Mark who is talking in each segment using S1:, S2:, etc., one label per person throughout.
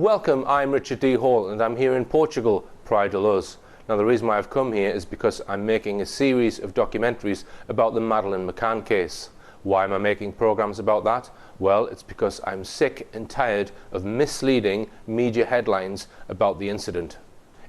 S1: Welcome, I'm Richard D. Hall and I'm here in Portugal, Praia de Luz. Now the reason why I've come here is because I'm making a series of documentaries about the Madeleine McCann case. Why am I making programs about that? Well, it's because I'm sick and tired of misleading media headlines about the incident.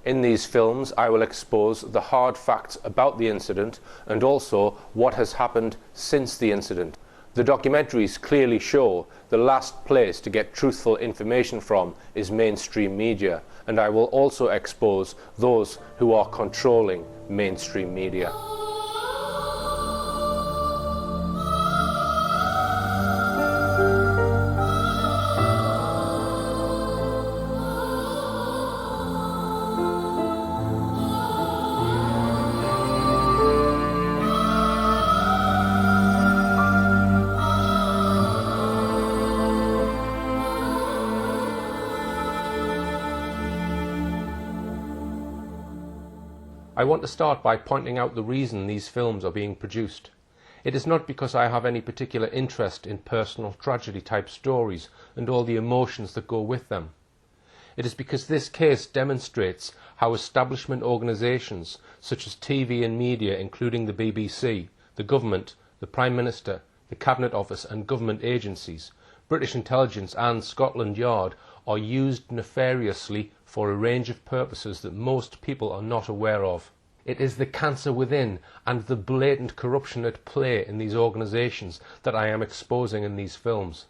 S1: In these films I will expose the hard facts about the incident and also what has happened since the incident. The documentaries clearly show the last place to get truthful information from is mainstream media, and I will also expose those who are controlling mainstream media. I want to start by pointing out the reason these films are being produced. It is not because I have any particular interest in personal tragedy type stories and all the emotions that go with them. It is because this case demonstrates how establishment organisations such as TV and media, including the BBC, the government, the Prime Minister, the Cabinet Office and government agencies, British intelligence and Scotland Yard are used nefariously for a range of purposes that most people are not aware of. It is the cancer within and the blatant corruption at play in these organisations that I am exposing in these films.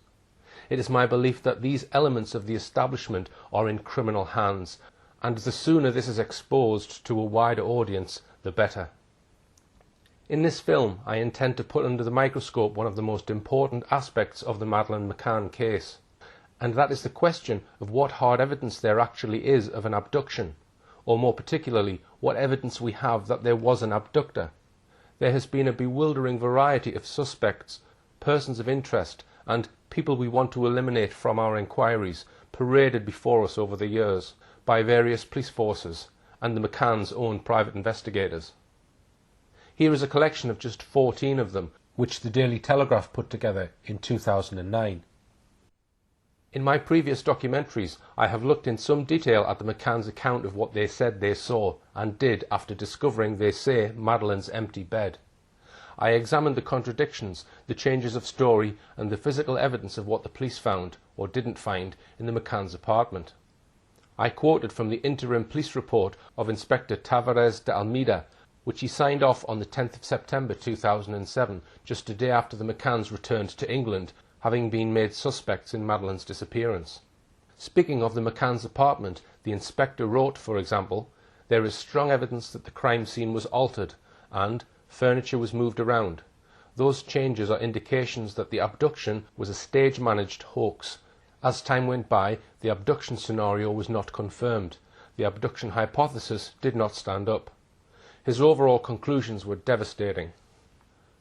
S1: It is my belief that these elements of the establishment are in criminal hands, and the sooner this is exposed to a wider audience, the better. In this film, I intend to put under the microscope one of the most important aspects of the Madeleine McCann case, and that is the question of what hard evidence there actually is of an abduction, or more particularly, what evidence we have that there was an abductor. There has been a bewildering variety of suspects, persons of interest, and people we want to eliminate from our inquiries paraded before us over the years by various police forces and the McCann's own private investigators. Here is a collection of just 14 of them, which the Daily Telegraph put together in 2009. In my previous documentaries, I have looked in some detail at the McCann's account of what they said they saw and did after discovering, they say, Madeleine's empty bed. I examined the contradictions, the changes of story and the physical evidence of what the police found, or didn't find, in the McCann's apartment. I quoted from the interim police report of Inspector Tavares de Almeida, which he signed off on the 10th of September 2007, just a day after the McCanns returned to England, having been made suspects in Madeleine's disappearance. Speaking of the McCann's apartment, the inspector wrote, for example, "There is strong evidence that the crime scene was altered and furniture was moved around. Those changes are indications that the abduction was a stage-managed hoax. As time went by, the abduction scenario was not confirmed. The abduction hypothesis did not stand up." His overall conclusions were devastating.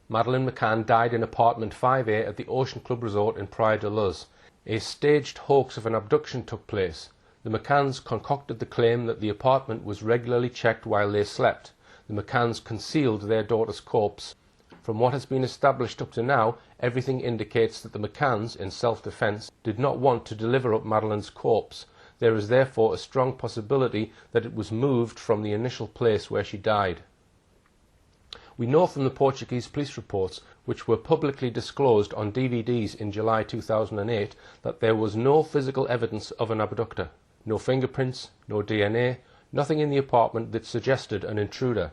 S1: Madeleine McCann died in apartment 5A at the Ocean Club Resort in Praia de Luz. A staged hoax of an abduction took place. The McCanns concocted the claim that the apartment was regularly checked while they slept. The McCanns concealed their daughter's corpse. From what has been established up to now, everything indicates that the McCanns, in self-defence, did not want to deliver up Madeleine's corpse. There is therefore a strong possibility that it was moved from the initial place where she died. We know from the Portuguese police reports, which were publicly disclosed on DVDs in July 2008, that there was no physical evidence of an abductor. No fingerprints, no DNA, nothing in the apartment that suggested an intruder.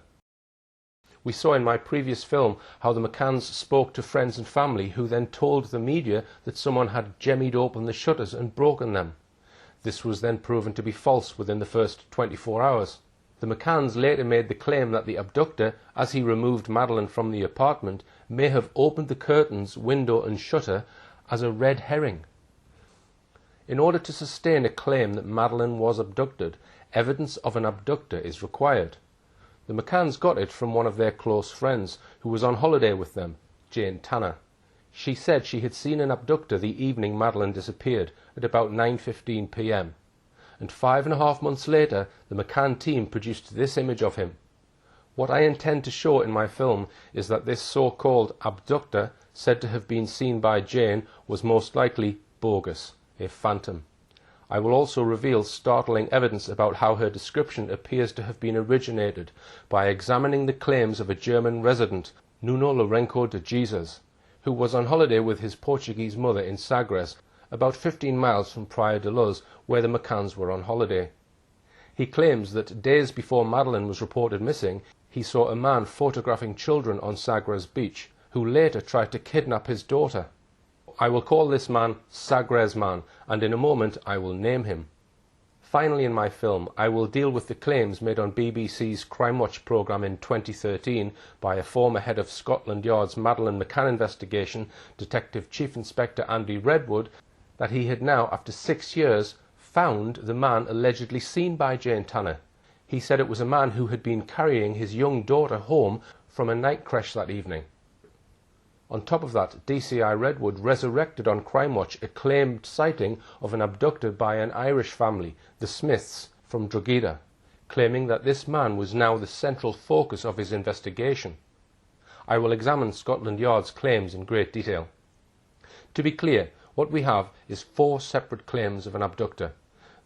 S1: We saw in my previous film how the McCanns spoke to friends and family who then told the media that someone had jemmied open the shutters and broken them. This was then proven to be false within the first 24 hours. The McCanns later made the claim that the abductor, as he removed Madeleine from the apartment, may have opened the curtains, window and shutter as a red herring. In order to sustain a claim that Madeleine was abducted, evidence of an abductor is required. The McCanns got it from one of their close friends, who was on holiday with them, Jane Tanner. She said she had seen an abductor the evening Madeleine disappeared, at about 9:15 p.m. And 5.5 months later, the McCann team produced this image of him. What I intend to show in my film is that this so-called abductor, said to have been seen by Jane, was most likely bogus, a phantom. I will also reveal startling evidence about how her description appears to have been originated by examining the claims of a German resident, Nuno Lourenço de Jesus, who was on holiday with his Portuguese mother in Sagres, about 15 miles from Praia de Luz, where the McCanns were on holiday. He claims that days before Madeleine was reported missing, he saw a man photographing children on Sagres beach, who later tried to kidnap his daughter. I will call this man Sagres Man, and in a moment I will name him. Finally, in my film, I will deal with the claims made on BBC's Crime Watch programme in 2013 by a former head of Scotland Yard's Madeleine McCann investigation, Detective Chief Inspector Andy Redwood, that he had now, after 6 years, found the man allegedly seen by Jane Tanner. He said it was a man who had been carrying his young daughter home from a night creche that evening. On top of that, DCI Redwood resurrected on Crime Watch a claimed sighting of an abductor by an Irish family, the Smiths, from Drogheda, claiming that this man was now the central focus of his investigation. I will examine Scotland Yard's claims in great detail. To be clear, what we have is 4 separate claims of an abductor.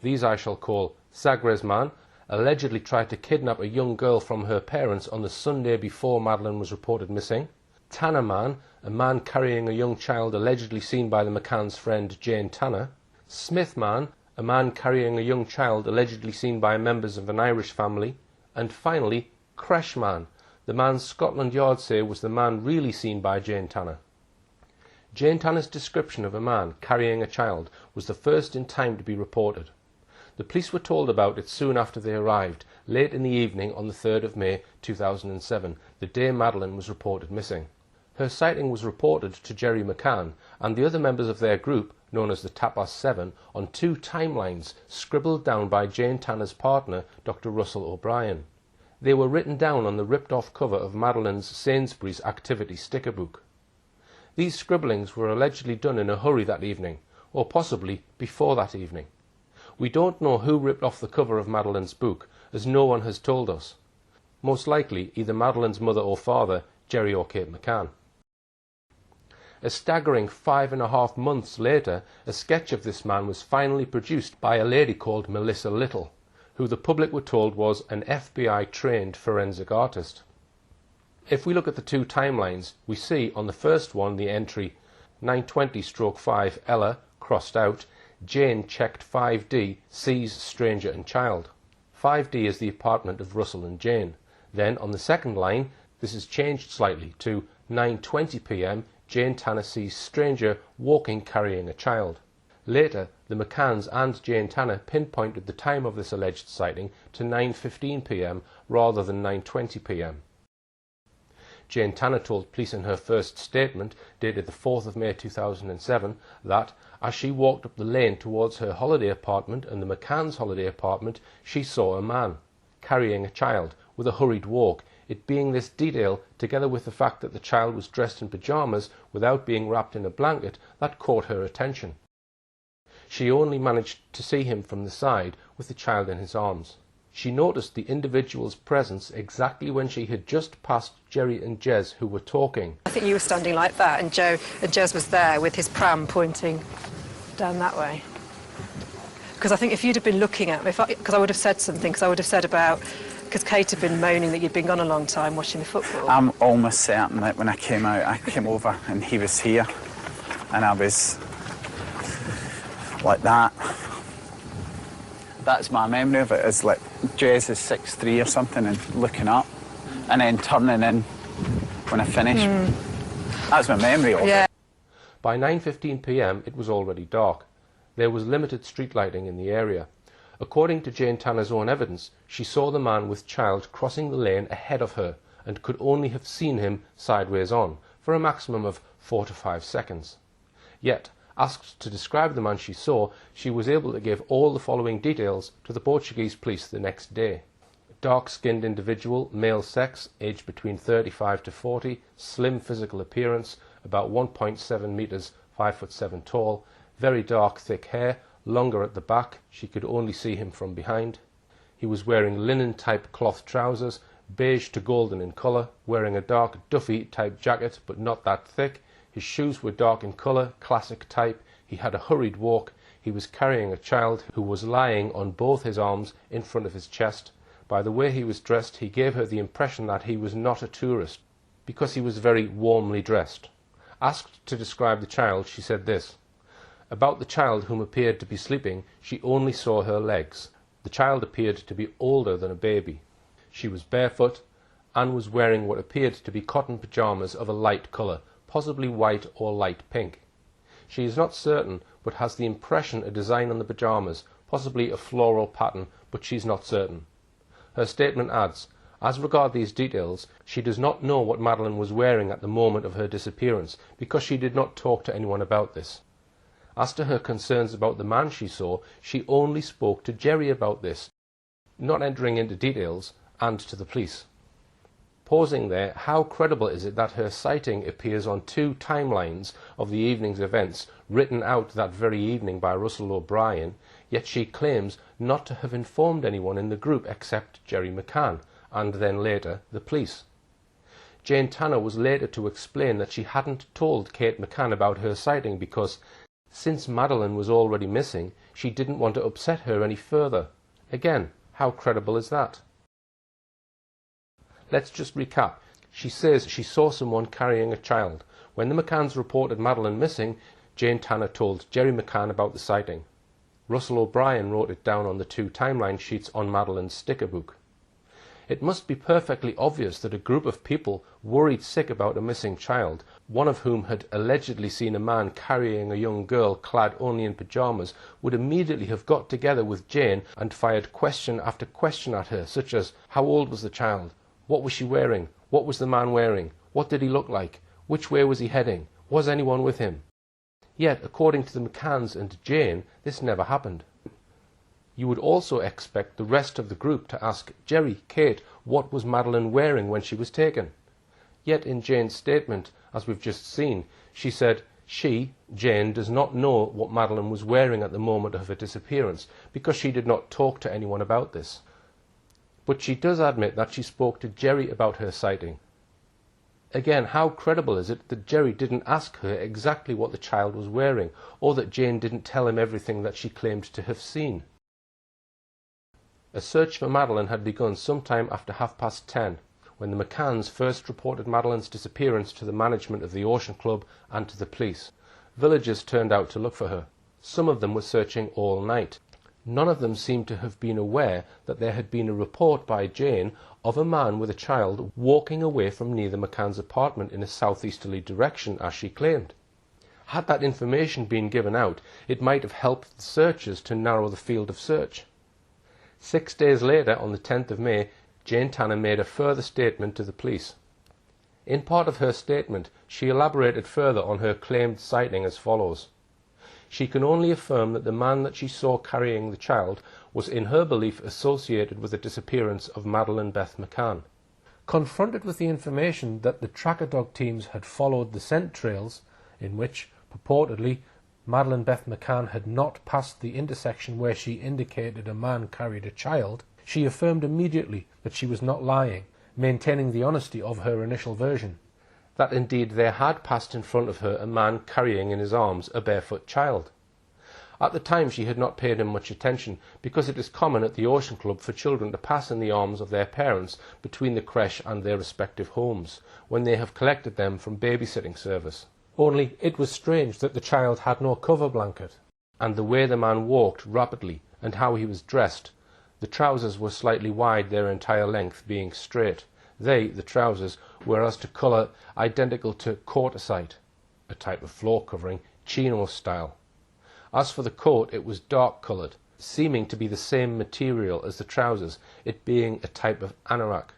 S1: These I shall call Sagres Man, allegedly tried to kidnap a young girl from her parents on the Sunday before Madeleine was reported missing. Tanner Man, a man carrying a young child allegedly seen by the McCann's friend Jane Tanner. Smith Man, a man carrying a young child allegedly seen by members of an Irish family. And finally, Creche Man, the man Scotland Yard say was the man really seen by Jane Tanner. Jane Tanner's description of a man carrying a child was the first in time to be reported. The police were told about it soon after they arrived, late in the evening on the 3rd of May 2007, the day Madeleine was reported missing. Her sighting was reported to Jerry McCann and the other members of their group, known as the Tapas 7, on 2 timelines scribbled down by Jane Tanner's partner, Dr. Russell O'Brien. They were written down on the ripped-off cover of Madeleine's Sainsbury's activity sticker book. These scribblings were allegedly done in a hurry that evening, or possibly before that evening. We don't know who ripped off the cover of Madeleine's book, as no one has told us. Most likely either Madeleine's mother or father, Jerry or Kate McCann. A staggering 5.5 months later, a sketch of this man was finally produced by a lady called Melissa Little, who the public were told was an FBI-trained forensic artist. If we look at the 2 timelines, we see on the first one the entry 920/5 Ella, crossed out, Jane checked 5D, sees stranger and child. 5D is the apartment of Russell and Jane. Then on the second line, this is changed slightly to 9:20 p.m, Jane Tanner sees stranger walking carrying a child. Later, the McCanns and Jane Tanner pinpointed the time of this alleged sighting to 9:15 p.m. rather than 9:20 p.m. Jane Tanner told police in her first statement, dated the 4th of May 2007, that as she walked up the lane towards her holiday apartment and the McCann's holiday apartment, she saw a man carrying a child with a hurried walk, it being this detail, together with the fact that the child was dressed in pyjamas without being wrapped in a blanket, that caught her attention. She only managed to see him from the side with the child in his arms. She noticed the individual's presence exactly when she had just passed Jerry and Jez, who were talking.
S2: I think you were standing like that, and Jez was there with his pram pointing down that way. Because I think if you'd have been looking at me, because I would have said something, because I would have said about, because Kate had been moaning that you'd been gone a long time watching the football.
S3: I'm almost certain that when I came out, I came over and he was here, and I was like that. That's my memory of it, is like Jez is 6'3" or something and looking up and then turning in when I finished. That's my memory of it.
S1: By 9:15 p.m. it was already dark. There was limited street lighting in the area. According to Jane Tanner's own evidence, she saw the man with child crossing the lane ahead of her and could only have seen him sideways on for a maximum of 4 to 5 seconds. Yet, asked to describe the man she saw, she was able to give all the following details to the Portuguese police the next day. Dark-skinned individual, male sex, aged between 35 to 40, slim physical appearance, about 1.7 metres, 5'7" tall, very dark thick hair, longer at the back, she could only see him from behind. He was wearing linen-type cloth trousers, beige to golden in colour, wearing a dark Duffy-type jacket but not that thick. His shoes were dark in colour, classic type. He had a hurried walk. he was carrying a child who was lying on both his arms in front of his chest. By the way he was dressed, he gave her the impression that he was not a tourist, because he was very warmly dressed. Asked to describe the child, she said this: about the child, whom appeared to be sleeping, she only saw her legs. The child appeared to be older than a baby. She was barefoot and was wearing what appeared to be cotton pyjamas of a light colour, possibly white or light pink. She is not certain, but has the impression a design on the pyjamas, possibly a floral pattern, but she's not certain. Her statement adds, as regard these details, she does not know what Madeleine was wearing at the moment of her disappearance, because she did not talk to anyone about this. As to her concerns about the man she saw, she only spoke to Jerry about this, not entering into details, and to the police. Pausing there, how credible is it that her sighting appears on 2 timelines of the evening's events, written out that very evening by Russell O'Brien, yet she claims not to have informed anyone in the group except Jerry McCann, and then later the police. Jane Tanner was later to explain that she hadn't told Kate McCann about her sighting because, since Madeleine was already missing, she didn't want to upset her any further. Again, how credible is that? Let's just recap. She says she saw someone carrying a child. When the McCanns reported Madeleine missing, Jane Tanner told Jerry McCann about the sighting. Russell O'Brien wrote it down on the 2 timeline sheets on Madeleine's sticker book. It must be perfectly obvious that a group of people worried sick about a missing child, one of whom had allegedly seen a man carrying a young girl clad only in pyjamas, would immediately have got together with Jane and fired question after question at her, such as, how old was the child? What was she wearing? What was the man wearing? What did he look like? Which way was he heading? Was anyone with him? Yet, according to the McCanns and Jane, this never happened. You would also expect the rest of the group to ask Jerry, Kate, what was Madeleine wearing when she was taken? Yet in Jane's statement, as we've just seen, she said she, Jane, does not know what Madeleine was wearing at the moment of her disappearance, because she did not talk to anyone about this. But she does admit that she spoke to Jerry about her sighting. Again, how credible is it that Jerry didn't ask her exactly what the child was wearing, or that Jane didn't tell him everything that she claimed to have seen? A search for Madeleine had begun sometime after 10:30, when the McCanns first reported Madeleine's disappearance to the management of the Ocean Club and to the police. Villagers turned out to look for her. Some of them were searching all night. None of them seemed to have been aware that there had been a report by Jane of a man with a child walking away from near the McCann's apartment in a southeasterly direction, as she claimed. Had that information been given out, it might have helped the searchers to narrow the field of search. 6 days later, on the 10th of May, Jane Tanner made a further statement to the police. In part of her statement, she elaborated further on her claimed sighting as follows. She can only affirm that the man that she saw carrying the child was in her belief associated with the disappearance of Madeleine Beth McCann. Confronted with the information that the tracker dog teams had followed the scent trails, in which, purportedly, Madeleine Beth McCann had not passed the intersection where she indicated a man carried a child, she affirmed immediately that she was not lying, maintaining the honesty of her initial version. That indeed there had passed in front of her a man carrying in his arms a barefoot child. At the time she had not paid him much attention, because it is common at the Ocean Club for children to pass in the arms of their parents between the creche and their respective homes, when they have collected them from babysitting service. Only it was strange that the child had no cover blanket, and the way the man walked rapidly, and how he was dressed. The trousers were slightly wide, their entire length being straight. They, the trousers, were as to colour identical to courtesite, a type of floor covering, chino style. As for the coat, it was dark coloured, seeming to be the same material as the trousers, it being a type of anorak.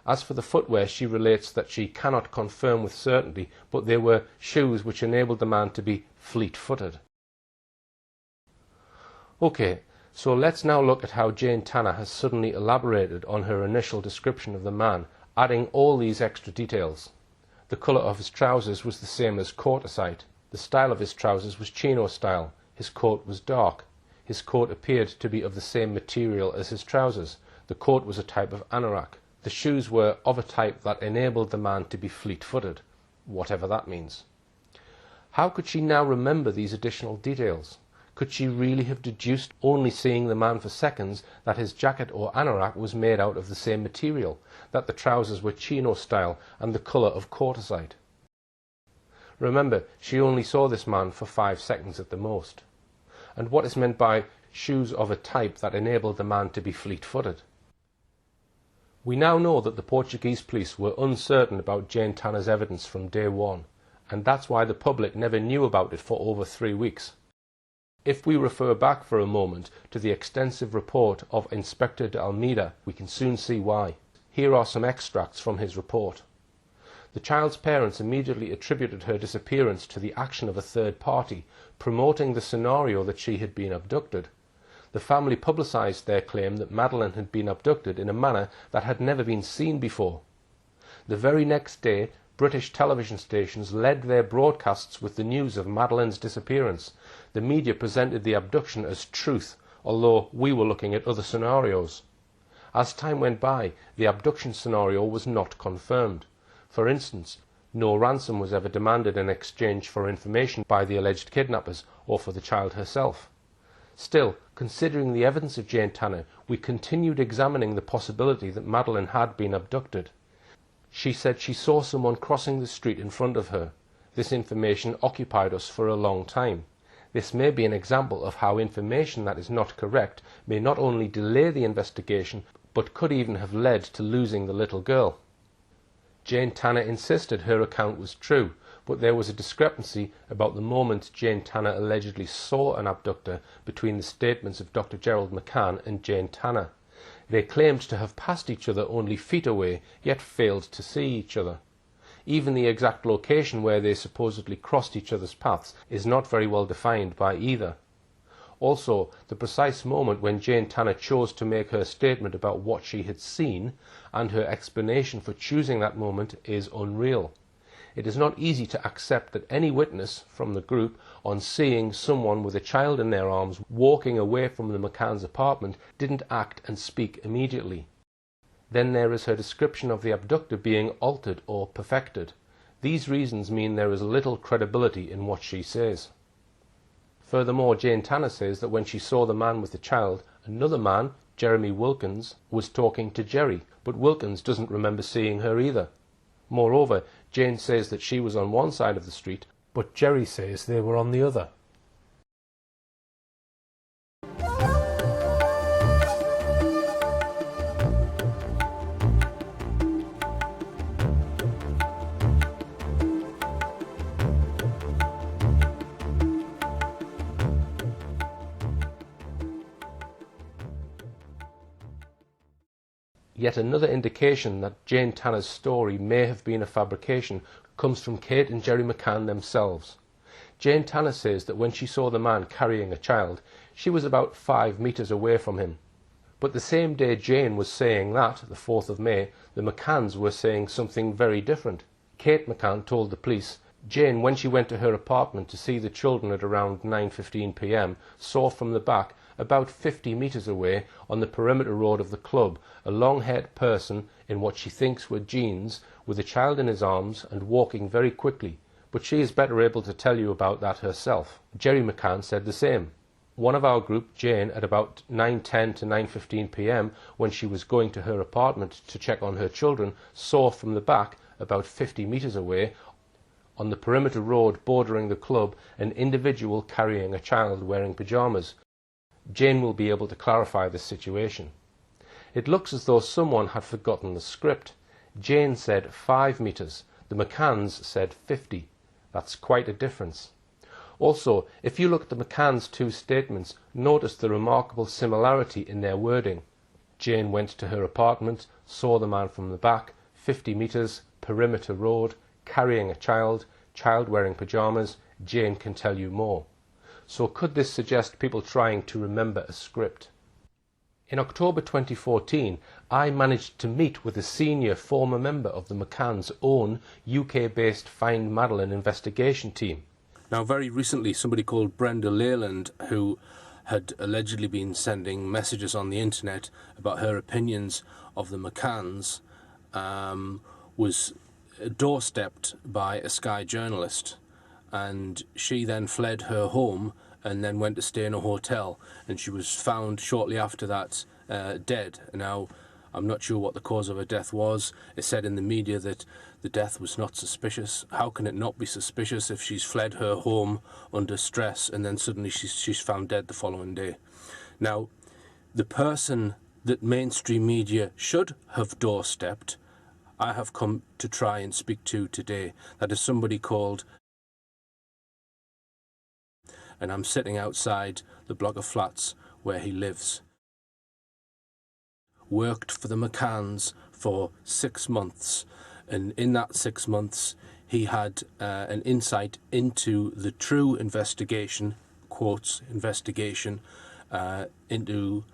S1: As for the footwear, she relates that she cannot confirm with certainty, but they were shoes which enabled the man to be fleet-footed. Okay, so let's now look at how Jane Tanner has suddenly elaborated on her initial description of the man, adding all these extra details. The colour of his trousers was the same as courtesite. The style of his trousers was chino style. His coat was dark. His coat appeared to be of the same material as his trousers. The coat was a type of anorak. The shoes were of a type that enabled the man to be fleet-footed, whatever that means. How could she now remember these additional details? Could she really have deduced, only seeing the man for seconds, that his jacket or anorak was made out of the same material, that the trousers were chino style and the colour of quartzite? Remember, she only saw this man for 5 seconds at the most. And what is meant by shoes of a type that enabled the man to be fleet-footed? We now know that the Portuguese police were uncertain about Jane Tanner's evidence from day one, and that's why the public never knew about it for over 3 weeks. If we refer back for a moment to the extensive report of Inspector de Almeida, we can soon see why. Here are some extracts from his report. The child's parents immediately attributed her disappearance to the action of a third party, promoting the scenario that she had been abducted. The family publicised their claim that Madeleine had been abducted in a manner that had never been seen before. The very next day, British television stations led their broadcasts with the news of Madeleine's disappearance. The media presented the abduction as truth, although we were looking at other scenarios. As time went by, the abduction scenario was not confirmed. For instance, no ransom was ever demanded in exchange for information by the alleged kidnappers or for the child herself. Still, considering the evidence of Jane Tanner, we continued examining the possibility that Madeleine had been abducted. She said she saw someone crossing the street in front of her. This information occupied us for a long time. This may be an example of how information that is not correct may not only delay the investigation, but could even have led to losing the little girl. Jane Tanner insisted her account was true, but there was a discrepancy about the moment Jane Tanner allegedly saw an abductor between the statements of Dr. Gerald McCann and Jane Tanner. They claimed to have passed each other only feet away, yet failed to see each other. Even the exact location where they supposedly crossed each other's paths is not very well defined by either. Also, the precise moment when Jane Tanner chose to make her statement about what she had seen, and her explanation for choosing that moment, is unreal. It is not easy to accept that any witness from the group, on seeing someone with a child in their arms walking away from the McCann's apartment, didn't act and speak immediately. Then there is her description of the abductor being altered or perfected. These reasons mean there is little credibility in what she says. Furthermore, Jane Tanner says that when she saw the man with the child, another man, Jeremy Wilkins, was talking to Jerry, but Wilkins doesn't remember seeing her either. Moreover, Jane says that she was on one side of the street, but Jerry says they were on the other. Yet another indication that Jane Tanner's story may have been a fabrication comes from Kate and Jerry McCann themselves. Jane Tanner says that when she saw the man carrying a child, she was about 5 meters away from him. But the same day Jane was saying that, the 4th of May, the McCanns were saying something very different. Kate McCann told the police, Jane, when she went to her apartment to see the children at around 9:15 p.m, saw from the back, about 50 meters away, on the perimeter road of the club, a long-haired person in what she thinks were jeans, with a child in his arms and walking very quickly, but she is better able to tell you about that herself. Jerry McCann said the same. One of our group, Jane, at about 9:10 to 9:15 p.m, when she was going to her apartment to check on her children, saw from the back, about 50 meters away, on the perimeter road bordering the club, an individual carrying a child wearing pyjamas. Jane will be able to clarify this situation. It looks as though someone had forgotten the script. Jane said 5 meters. The McCanns said 50. That's quite a difference. Also, if you look at the McCanns' 2 statements, notice the remarkable similarity in their wording. Jane went to her apartment, saw the man from the back, 50 meters, perimeter road, carrying a child, child wearing pyjamas. Jane can tell you more. So could this suggest people trying to remember a script? In October 2014, I managed to meet with a senior former member of the McCann's own UK-based Find Madeleine investigation team. Now, very recently, somebody called Brenda Leyland, who had allegedly been sending messages on the internet about her opinions of the McCanns, was doorstepped by a Sky journalist, and she then fled her home
S4: and then went to stay in a hotel, and she was found shortly after that dead. Now, I'm not sure what the cause of her death was. It said in the media that the death was not suspicious. How can it not be suspicious if she's fled her home under stress and then suddenly she's found dead the following day? Now, the person that mainstream media should have doorstepped, I have come to try and speak to today. That is somebody called, and I'm sitting outside the block of flats where he lives. Worked for the McCanns for 6 months, and in that 6 months he had an insight into the true investigation, quotes, investigation, into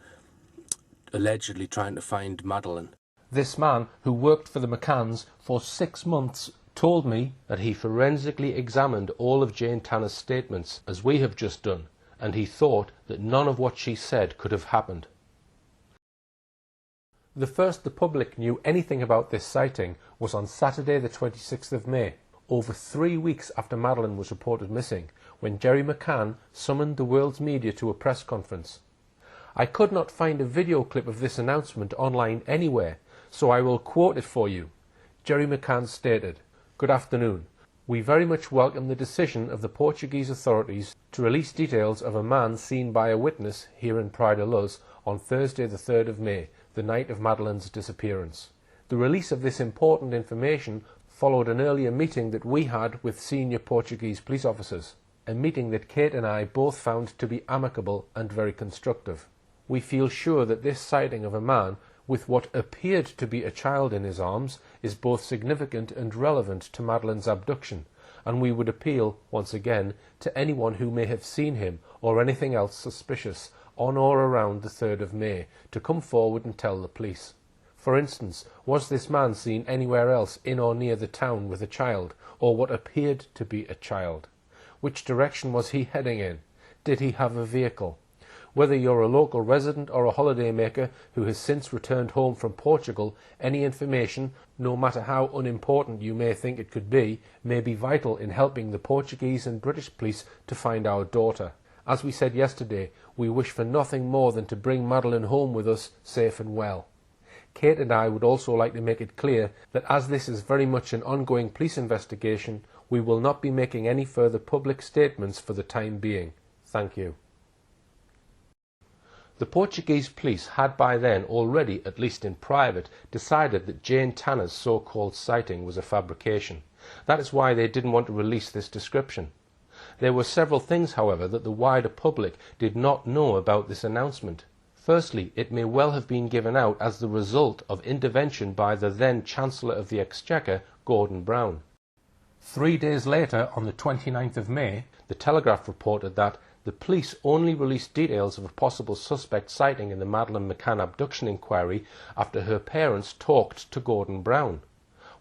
S4: allegedly trying to find Madeleine.
S1: This man, who worked for the McCanns for 6 months, told me that he forensically examined all of Jane Tanner's statements, as we have just done, and he thought that none of what she said could have happened. The first the public knew anything about this sighting was on Saturday the 26th of May, over 3 weeks after Madeleine was reported missing, when Jerry McCann summoned the world's media to a press conference. I could not find a video clip of this announcement online anywhere, so I will quote it for you. Jerry McCann stated, "Good afternoon. We very much welcome the decision of the Portuguese authorities to release details of a man seen by a witness here in Praia da Luz on Thursday the 3rd of May, the night of Madeleine's disappearance. The release of this important information followed an earlier meeting that we had with senior Portuguese police officers, a meeting that Kate and I both found to be amicable and very constructive. We feel sure that this sighting of a man with what appeared to be a child in his arms is both significant and relevant to Madeleine's abduction, and we would appeal, once again, to anyone who may have seen him or anything else suspicious on or around the 3rd of May to come forward and tell the police. For instance, was this man seen anywhere else in or near the town with a child, or what appeared to be a child? Which direction was he heading in? Did he have a vehicle? Whether you're a local resident or a holidaymaker who has since returned home from Portugal, any information, no matter how unimportant you may think it could be, may be vital in helping the Portuguese and British police to find our daughter. As we said yesterday, we wish for nothing more than to bring Madeleine home with us safe and well. Kate and I would also like to make it clear that as this is very much an ongoing police investigation, we will not be making any further public statements for the time being. Thank you." The Portuguese police had by then already, at least in private, decided that Jane Tanner's so-called sighting was a fabrication. That is why they didn't want to release this description. There were several things, however, that the wider public did not know about this announcement. Firstly, it may well have been given out as the result of intervention by the then Chancellor of the Exchequer, Gordon Brown. 3 days later, on the 29th of May, the Telegraph reported that the police only released details of a possible suspect sighting in the Madeleine McCann abduction inquiry after her parents talked to Gordon Brown,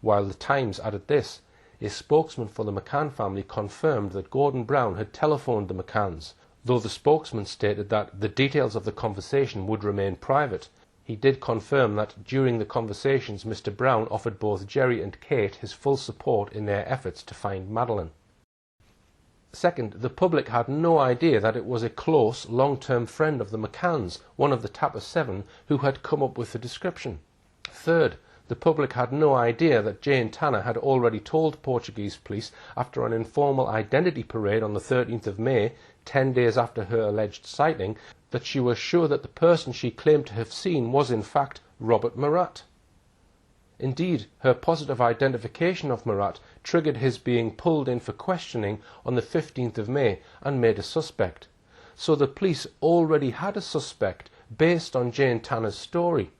S1: while the Times added this: a spokesman for the McCann family confirmed that Gordon Brown had telephoned the McCanns, though the spokesman stated that the details of the conversation would remain private. He did confirm that during the conversations Mr. Brown offered both Jerry and Kate his full support in their efforts to find Madeleine. Second, the public had no idea that it was a close, long-term friend of the McCanns, one of the Tapper 7, who had come up with the description. Third, the public had no idea that Jane Tanner had already told Portuguese police after an informal identity parade on the 13th of May, 10 days after her alleged sighting, that she was sure that the person she claimed to have seen was in fact Robert Murat. Indeed, her positive identification of Murat triggered his being pulled in for questioning on the 15th of May and made a suspect. So the police already had a suspect based on Jane Tanner's story.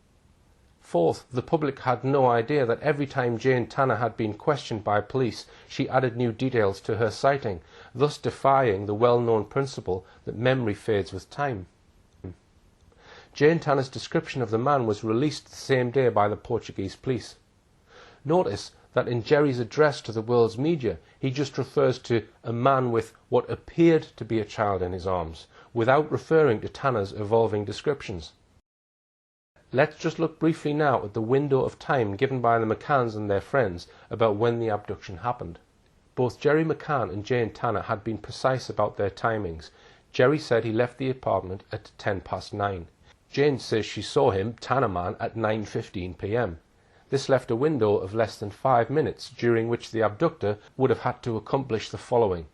S1: Fourth, the public had no idea that every time Jane Tanner had been questioned by police, she added new details to her sighting, thus defying the well-known principle that memory fades with time. Jane Tanner's description of the man was released the same day by the Portuguese police. Notice that in Jerry's address to the world's media, he just refers to a man with what appeared to be a child in his arms, without referring to Tanner's evolving descriptions. Let's just look briefly now at the window of time given by the McCanns and their friends about when the abduction happened. Both Jerry McCann and Jane Tanner had been precise about their timings. Jerry said he left the apartment at 9:10. Jane says she saw him tan a man at 9:15 p.m. This left a window of less than 5 minutes during which the abductor would have had to accomplish the following: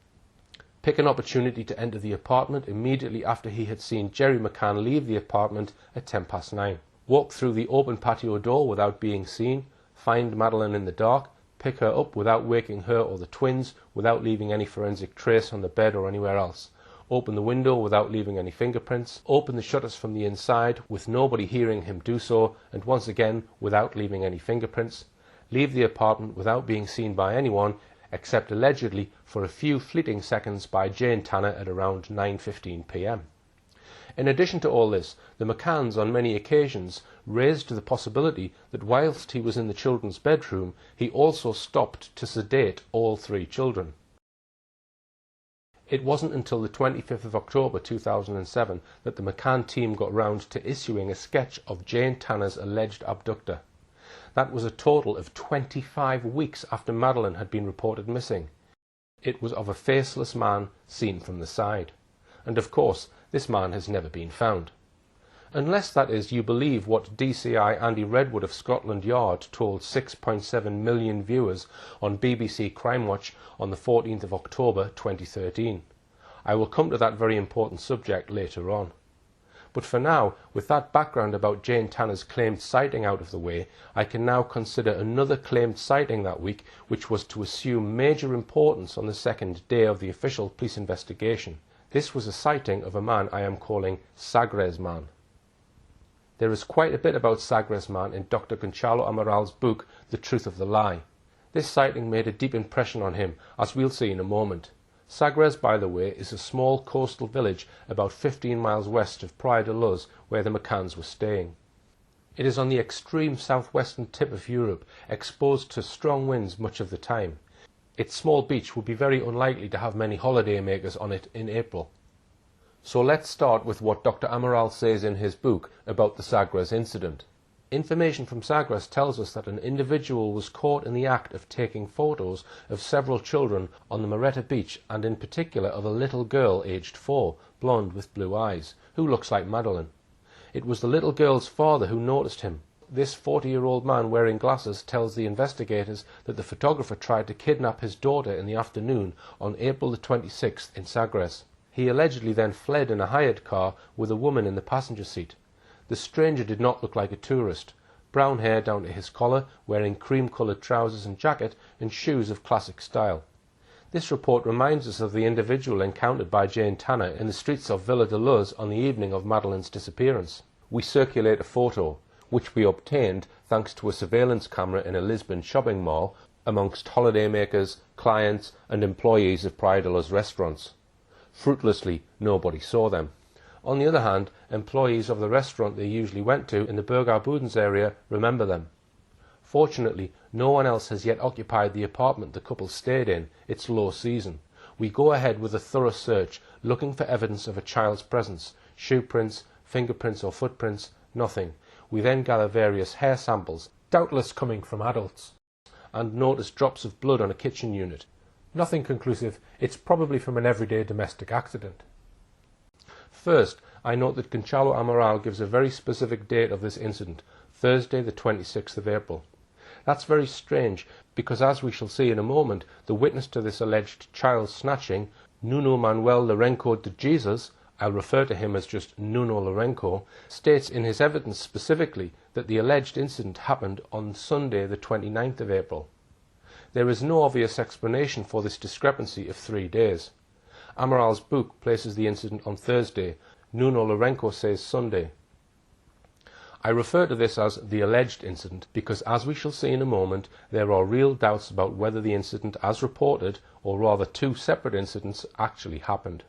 S1: pick an opportunity to enter the apartment immediately after he had seen Jerry McCann leave the apartment at 9:10, walk through the open patio door without being seen, find Madeleine in the dark, pick her up without waking her or the twins, without leaving any forensic trace on the bed or anywhere else, open the window without leaving any fingerprints, open the shutters from the inside with nobody hearing him do so, and once again without leaving any fingerprints, leave the apartment without being seen by anyone except allegedly for a few fleeting seconds by Jane Tanner at around 9:15 p.m. In addition to all this, the McCanns on many occasions raised the possibility that whilst he was in the children's bedroom, he also stopped to sedate all 3 children. It wasn't until the 25th of October 2007 that the McCann team got round to issuing a sketch of Jane Tanner's alleged abductor. That was a total of 25 weeks after Madeleine had been reported missing. It was of a faceless man seen from the side. And of course, this man has never been found. Unless, that is, you believe what DCI Andy Redwood of Scotland Yard told 6.7 million viewers on BBC Crime Watch on the 14th of October 2013. I will come to that very important subject later on. But for now, with that background about Jane Tanner's claimed sighting out of the way, I can now consider another claimed sighting that week, which was to assume major importance on the second day of the official police investigation. This was a sighting of a man I am calling Sagres Man. There is quite a bit about Sagres Man in Dr. Gonçalo Amaral's book, The Truth of the Lie. This sighting made a deep impression on him, as we'll see in a moment. Sagres, by the way, is a small coastal village about 15 miles west of Praia de Luz, where the McCanns were staying. It is on the extreme southwestern tip of Europe, exposed to strong winds much of the time. Its small beach would be very unlikely to have many holidaymakers on it in April. So let's start with what Dr. Amaral says in his book about the Sagres incident. Information from Sagres tells us that an individual was caught in the act of taking photos of several children on the Moretta beach, and in particular of a little girl aged 4, blonde with blue eyes, who looks like Madeleine. It was the little girl's father who noticed him. This 40-year-old man wearing glasses tells the investigators that the photographer tried to kidnap his daughter in the afternoon on April the 26th in Sagres. He allegedly then fled in a hired car with a woman in the passenger seat. The stranger did not look like a tourist. Brown hair down to his collar, wearing cream-coloured trousers and jacket, and shoes of classic style. This report reminds us of the individual encountered by Jane Tanner in the streets of Villa de Luz on the evening of Madeleine's disappearance. We circulate a photo, which we obtained thanks to a surveillance camera in a Lisbon shopping mall amongst holidaymakers, clients and employees of Praia de Luz restaurants. Fruitlessly, nobody saw them. On the other hand, employees of the restaurant they usually went to in the Burgar Budens area remember them. Fortunately, no one else has yet occupied the apartment the couple stayed in. It's low season. We go ahead with a thorough search, looking for evidence of a child's presence. Shoe prints, fingerprints or footprints, nothing. We then gather various hair samples, doubtless coming from adults, and notice drops of blood on a kitchen unit. Nothing conclusive. It's probably from an everyday domestic accident. First, I note that Gonçalo Amaral gives a very specific date of this incident, Thursday the 26th of April. That's very strange, because as we shall see in a moment, the witness to this alleged child snatching, Nuno Manuel Lourenço de Jesus, I'll refer to him as just Nuno Lourenço, states in his evidence specifically that the alleged incident happened on Sunday the 29th of April. There is no obvious explanation for this discrepancy of 3 days. Amaral's book places the incident on Thursday. Nuno Lourenço says Sunday. I refer to this as the alleged incident because, as we shall see in a moment, there are real doubts about whether the incident as reported, or rather 2 separate incidents, actually happened.